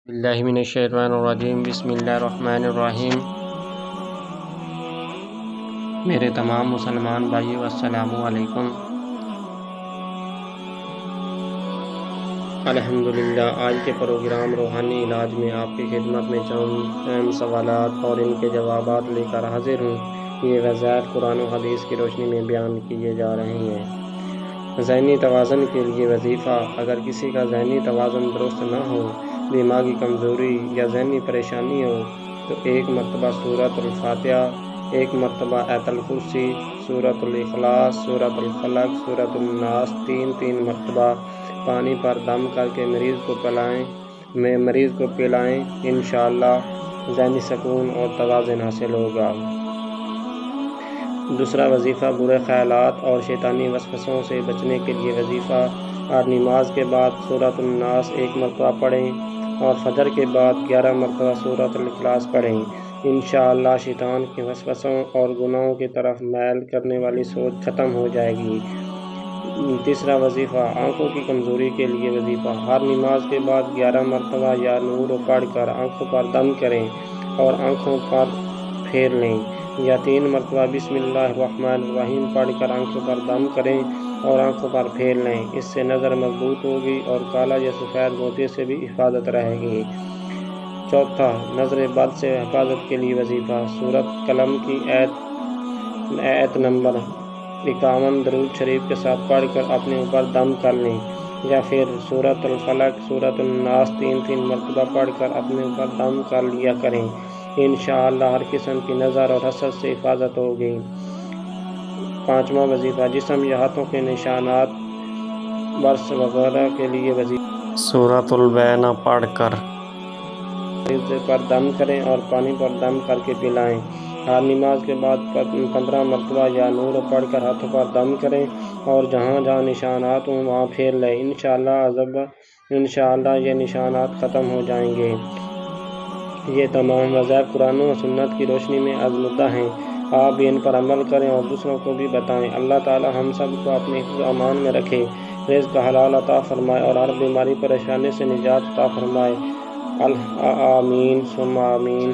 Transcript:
باللہ من الشیطان الرجیم بسم اللہ الرحمن الرحیم۔ میرے تمام مسلمان بھائیو السلام علیکم۔ الحمدللہ آج کے پروگرام روحانی علاج میں آپ کی خدمت میں چند اہم سوالات اور ان کے جوابات لے کر حاضر ہوں۔ یہ وظائف قرآن و حدیث کی روشنی میں بیان کیے جا رہے ہیں۔ ذہنی توازن کے لیے وظیفہ۔ اگر کسی کا ذہنی توازن درست نہ ہو، دماغی کمزوری یا ذہنی پریشانی ہو تو ایک مرتبہ سورۃ الفاتحہ، ایک مرتبہ آیت الکرسی، سورۃ الاخلاص، سورۃ الفلق، سورۃ الناس تین مرتبہ پانی پر دم کر کے مریض کو پلائیں۔ انشاءاللہ ذہنی سکون اور توازن حاصل ہوگا۔ دوسرا وظیفہ، برے خیالات اور شیطانی وسوسوں سے بچنے کے لیے وظیفہ۔ ہر نماز کے بعد سورۃ الناس ایک مرتبہ پڑھیں اور فجر کے بعد 11 مرتبہ سورۃ الاخلاص پڑھیں۔ انشاءاللہ شیطان کے وسوسوں اور گناہوں کی طرف میل کرنے والی سوچ ختم ہو جائے گی۔ تیسرا وظیفہ، آنکھوں کی کمزوری کے لیے وظیفہ۔ ہر نماز کے بعد 11 مرتبہ یا نور پڑھ کر آنکھوں پر دم کریں اور آنکھوں پر پھیر لیں، یا 3 مرتبہ بسم اللہ الرحمن الرحیم پڑھ کر آنکھوں پر دم کریں اور آنکھوں پر پھیر لیں۔ اس سے نظر مضبوط ہوگی اور کالا یا سفید موتی سے بھی حفاظت رہے گی۔ چوتھا، نظر بد سے حفاظت کے لیے وظیفہ۔ سورۃ قلم کی آیت نمبر 51 درود شریف کے ساتھ پڑھ کر اپنے اوپر دم کر لیں، یا پھر سورۃ الفلق، سورۃ الناس تین مرتبہ پڑھ کر اپنے اوپر دم کر لیا کریں۔ انشاءاللہ ہر قسم کی نظر اور حسد سے حفاظت ہوگی۔ پانچواں وظیفہ، جسم یا ہاتھوں کے نشانات، برس وغیرہ کے لیے وظیفہ۔ سورۃ البینہ پڑھ کر مریض پر دم کریں اور پانی پر دم کر کے پلائیں۔ ہر نماز کے بعد 15 مرتبہ یا نور پڑھ کر ہاتھوں پر دم کریں اور جہاں جہاں نشانات ہوں وہاں پھیر لیں۔ انشاءاللہ یہ نشانات ختم ہو جائیں گے۔ یہ تمام وظائف قرآن و سنت کی روشنی میں آزمودہ ہیں۔ آپ بھی ان پر عمل کریں اور دوسروں کو بھی بتائیں۔ اللہ تعالی ہم سب کو اپنے حفظ و امان میں رکھے، رزق حلال عطا فرمائے اور ہر بیماری پریشانی سے نجات عطا فرمائے۔ آمین ثم آمین۔